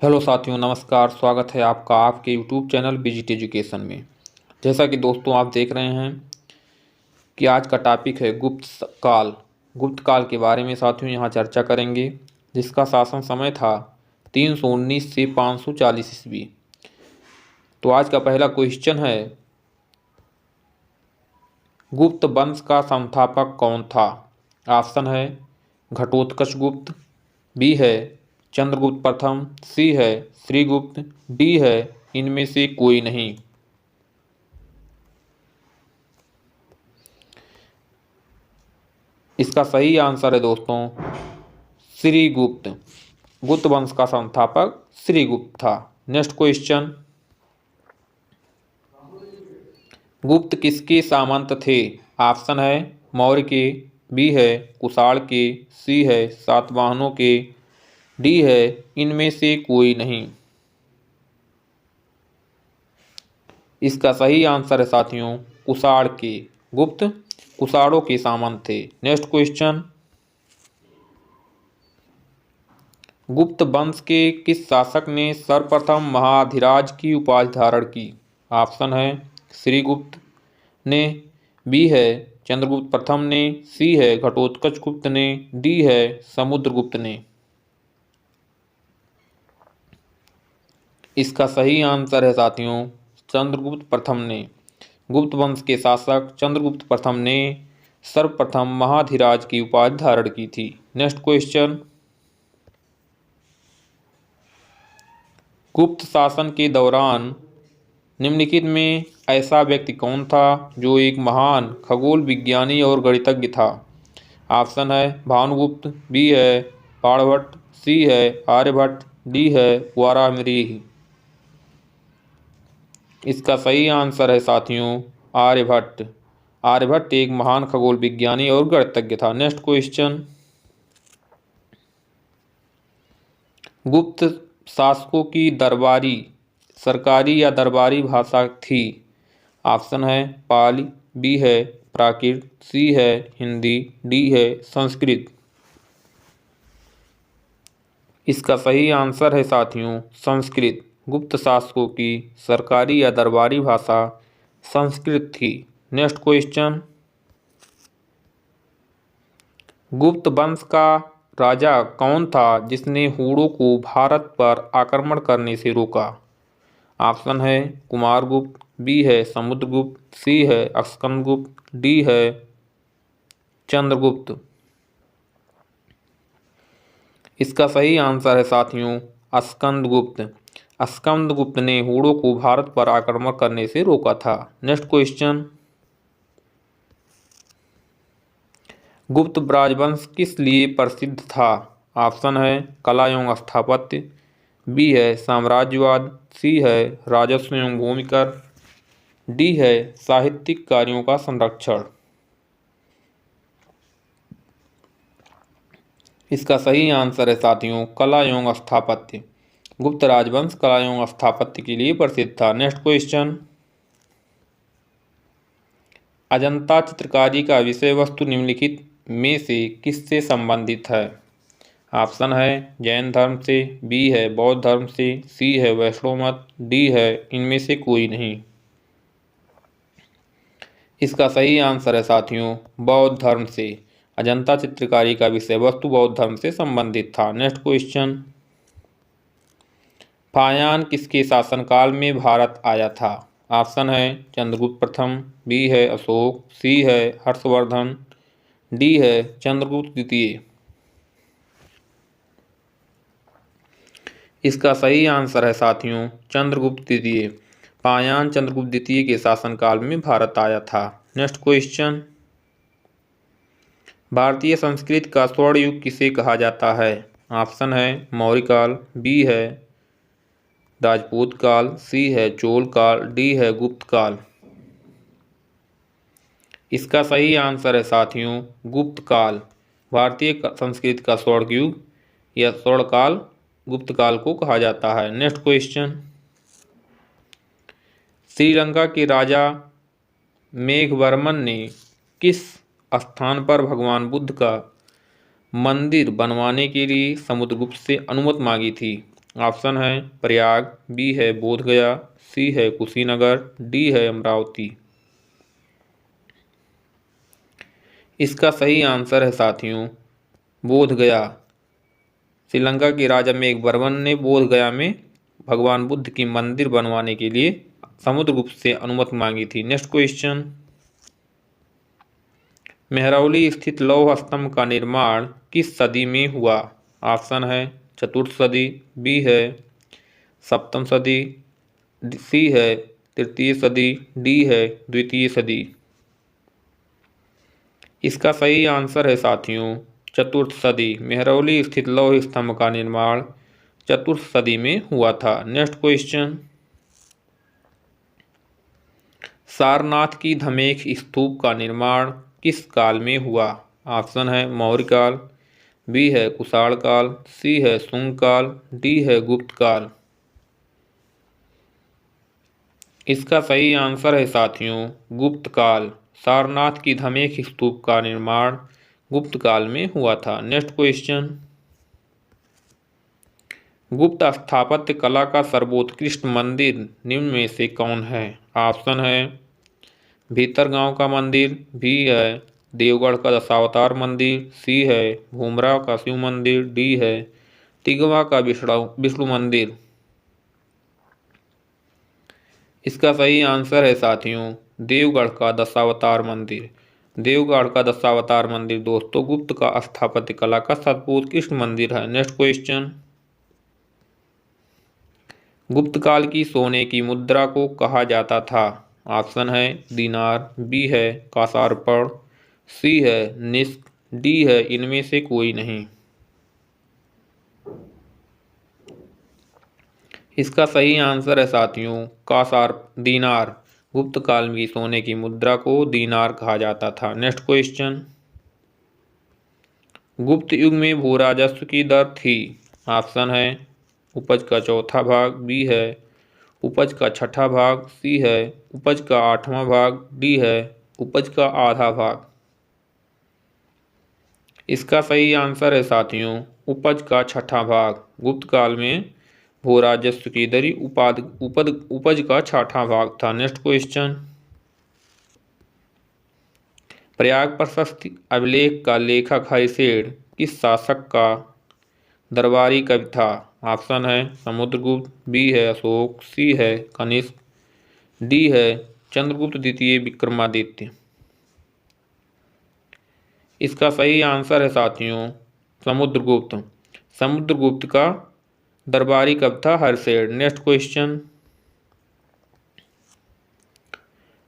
Hello साथियों, नमस्कार। स्वागत है आपका आपके यूट्यूब चैनल बिजिट एजुकेशन में। जैसा कि दोस्तों आप देख रहे हैं कि आज का टॉपिक है गुप्त काल। गुप्त काल के बारे में साथियों यहाँ चर्चा करेंगे, जिसका शासन समय था 319 से 540 ईस्वी। तो आज का पहला क्वेश्चन है, गुप्त वंश का संस्थापक कौन था? ऑप्शन है घटोत्कच गुप्त, बी है चंद्रगुप्त प्रथम, सी है श्रीगुप्त, डी है इनमें से कोई नहीं। इसका सही आंसर है दोस्तों श्रीगुप्त। गुप्त वंश का संस्थापक श्रीगुप्त था। नेक्स्ट क्वेश्चन, गुप्त किसके सामंत थे? ऑप्शन है मौर्य के, बी है कुषाण के, सी है सातवाहनों के, डी है इनमें से कोई नहीं। इसका सही आंसर है साथियों कुषाण के। गुप्त कुषाणों के सामंत थे। नेक्स्ट क्वेश्चन, गुप्त वंश के किस शासक ने सर्वप्रथम महाधिराज की उपाधि धारण की? ऑप्शन है श्रीगुप्त ने, बी है चंद्रगुप्त प्रथम ने, सी है घटोत्कच गुप्त ने, डी है समुद्रगुप्त ने। इसका सही आंसर है साथियों चंद्रगुप्त प्रथम ने। गुप्त वंश के शासक चंद्रगुप्त प्रथम ने सर्वप्रथम महाधिराज की उपाधि धारण की थी। नेक्स्ट क्वेश्चन, गुप्त शासन के दौरान निम्नलिखित में ऐसा व्यक्ति कौन था जो एक महान खगोल विज्ञानी और गणितज्ञ था? ऑप्शन है भानुगुप्त, बी है बाणभट्ट, सी है आर्यभट्ट, डी है वारामिरीह। इसका सही आंसर है साथियों आर्यभट्ट। आर्यभट्ट एक महान खगोल विज्ञानी और गणितज्ञ था। नेक्स्ट क्वेश्चन, गुप्त शासकों की दरबारी सरकारी या दरबारी भाषा थी? ऑप्शन है पाली, बी है प्राकृत, सी है हिंदी, डी है संस्कृत। इसका सही आंसर है साथियों संस्कृत। गुप्त शासकों की सरकारी या दरबारी भाषा संस्कृत थी। नेक्स्ट क्वेश्चन, गुप्त वंश का राजा कौन था जिसने हूणों को भारत पर आक्रमण करने से रोका? ऑप्शन है कुमारगुप्त, बी है समुद्रगुप्त, सी है स्कंदगुप्त, डी है चंद्रगुप्त। इसका सही आंसर है साथियों स्कंदगुप्त। स्कंदगुप्त ने हूणों को भारत पर आक्रमण करने से रोका था। नेक्स्ट क्वेश्चन, गुप्त राजवंश किस लिए प्रसिद्ध था? ऑप्शन है कला एवं स्थापत्य, बी है साम्राज्यवाद, सी है राजस्व एवं भूमिकर, डी है साहित्यिक कार्यों का संरक्षण। इसका सही आंसर है साथियों कला एवं स्थापत्य। गुप्त राजवंश कला एवं स्थापत्य के लिए प्रसिद्ध था। नेक्स्ट क्वेश्चन, अजंता चित्रकारी का विषय वस्तु निम्नलिखित में से किससे संबंधित है? ऑप्शन है जैन धर्म से, बी है बौद्ध धर्म से, सी है वैष्णव मत, डी है इनमें से कोई नहीं। इसका सही आंसर है साथियों बौद्ध धर्म से। अजंता चित्रकारी का विषय वस्तु बौद्ध धर्म से संबंधित था। नेक्स्ट क्वेश्चन, फायान किसके शासनकाल में भारत आया था? ऑप्शन है चंद्रगुप्त प्रथम, बी है अशोक, सी है हर्षवर्धन, डी है चंद्रगुप्त द्वितीय। इसका सही आंसर है साथियों चंद्रगुप्त द्वितीय। फायान चंद्रगुप्त द्वितीय के शासनकाल में भारत आया था। नेक्स्ट क्वेश्चन, भारतीय संस्कृति का स्वर्ण युग किसे कहा जाता है? ऑप्शन है मौर्य काल, बी है राजपूत काल, सी है चोल काल, डी है गुप्त काल। इसका सही आंसर है साथियों गुप्त काल। भारतीय संस्कृति का स्वर्ण युग या स्वर्ण काल गुप्त काल को कहा जाता है। नेक्स्ट क्वेश्चन, श्रीलंका के राजा मेघवर्मन ने किस स्थान पर भगवान बुद्ध का मंदिर बनवाने के लिए समुद्रगुप्त से अनुमति मांगी थी? ऑप्शन है प्रयाग, बी है बोधगया, सी है कुशीनगर, डी है अमरावती। इसका सही आंसर है साथियों बोधगया। श्रीलंका के राजा मेघवर्मन ने बोधगया में भगवान बुद्ध की मंदिर बनवाने के लिए समुद्रगुप्त से अनुमति मांगी थी। नेक्स्ट क्वेश्चन, मेहरौली स्थित लौह स्तंभ का निर्माण किस सदी में हुआ? ऑप्शन है चतुर्थ सदी, बी है सप्तम सदी, सी है तृतीय सदी, डी है द्वितीय सदी। इसका सही आंसर है साथियों चतुर्थ सदी। मेहरौली स्थित लौह स्तंभ का निर्माण चतुर्थ सदी में हुआ था। नेक्स्ट क्वेश्चन, सारनाथ की धमेख स्तूप का निर्माण किस काल में हुआ? ऑप्शन है मौर्य काल, बी है कुषाण काल, सी है शुंग काल, डी है गुप्त काल। इसका सही आंसर है साथियों गुप्त काल। सारनाथ की धमेख स्तूप का निर्माण गुप्त काल में हुआ था। नेक्स्ट क्वेश्चन, गुप्त स्थापत्य कला का सर्वोत्कृष्ट मंदिर निम्न में से कौन है? ऑप्शन है भीतरगांव का मंदिर, बी है देवगढ़ का दशावतार मंदिर, सी है भूमराव का शिव मंदिर, डी है तिगवा का विष्णु मंदिर। इसका सही आंसर है साथियों देवगढ़ का दशावतार मंदिर। देवगढ़ का दशावतार मंदिर दोस्तों गुप्त का स्थापत्य कला का सर्वोत्कृष्ट मंदिर है। नेक्स्ट क्वेश्चन, गुप्त काल की सोने की मुद्रा को कहा जाता था? ऑप्शन है दीनार, बी है कांसारपण, सी है निस्क, डी है इनमें से कोई नहीं। इसका सही आंसर है साथियों दीनार। गुप्त काल की सोने की मुद्रा को दीनार कहा जाता था। नेक्स्ट क्वेश्चन, गुप्त युग में भू राजस्व की दर थी? ऑप्शन है उपज का चौथा भाग, बी है उपज का छठा भाग, सी है उपज का आठवां भाग, डी है उपज का आधा भाग। इसका सही आंसर है साथियों उपज का छठा भाग। गुप्त काल में भू राजस्व की दरी उपज का छठा भाग था। नेक्स्ट क्वेश्चन, प्रयाग प्रशस्ति अभिलेख का लेखक हरिसेन किस शासक का दरबारी कवि था? ऑप्शन है समुद्रगुप्त, बी है अशोक, सी है कनिष्क, डी है चंद्रगुप्त द्वितीय विक्रमादित्य। इसका सही आंसर है साथियों समुद्रगुप्त। समुद्रगुप्त का दरबारी कवि था हरिसेन। नेक्स्ट क्वेश्चन,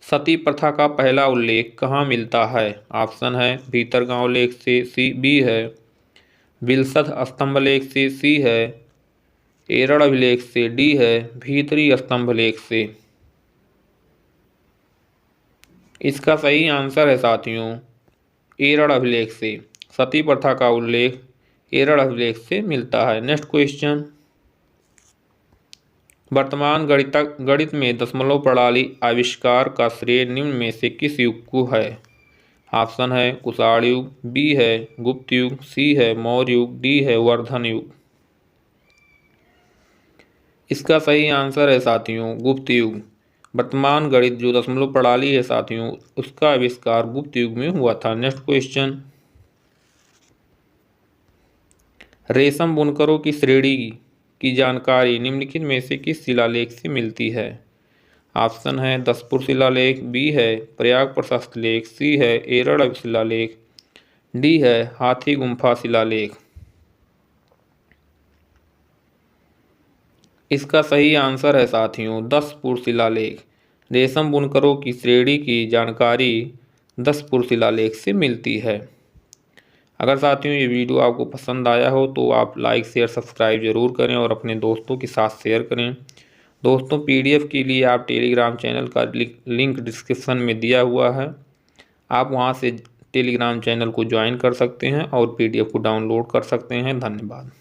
सती प्रथा का पहला उल्लेख कहाँ मिलता है? ऑप्शन है भीतरगांव लेख से, सी बी है बिलसथ स्तंभ लेख से, सी है एरड़ अभिलेख से, डी है भीतरी स्तंभ लेख से। इसका सही आंसर है साथियों एरड़ अभिलेख से। सती प्रथा का उल्लेख एरड़ अभिलेख से मिलता है। नेक्स्ट क्वेश्चन, वर्तमान गणित में दशमलव प्रणाली आविष्कार का श्रेय निम्न में से किस युग को है? ऑप्शन है कुषाण युग, बी है गुप्त युग, सी है मौर्य युग, डी है वर्धन युग। इसका सही आंसर है साथियों गुप्त युग। वर्तमान गणित जो दशमलव प्रणाली है साथियों उसका आविष्कार गुप्त युग में हुआ था। नेक्स्ट क्वेश्चन, रेशम बुनकरों की श्रेणी की जानकारी निम्नलिखित में से किस शिलालेख से मिलती है? ऑप्शन है दसपुर शिलालेख, बी है प्रयाग प्रशस्त लेख, सी है एरड़ शिलालेख, डी है हाथी गुम्फा शिलालेख। इसका सही आंसर है साथियों दसपुर शिलालेख। रेशम बुनकरों की श्रेणी की जानकारी दसपुर शिलालेख से मिलती है। अगर साथियों ये वीडियो आपको पसंद आया हो तो आप लाइक शेयर सब्सक्राइब जरूर करें और अपने दोस्तों के साथ शेयर करें। दोस्तों पीडीएफ के लिए आप टेलीग्राम चैनल का लिंक डिस्क्रिप्शन में दिया हुआ है, आप वहां से टेलीग्राम चैनल को ज्वाइन कर सकते हैं और पीडीएफ को डाउनलोड कर सकते हैं। धन्यवाद।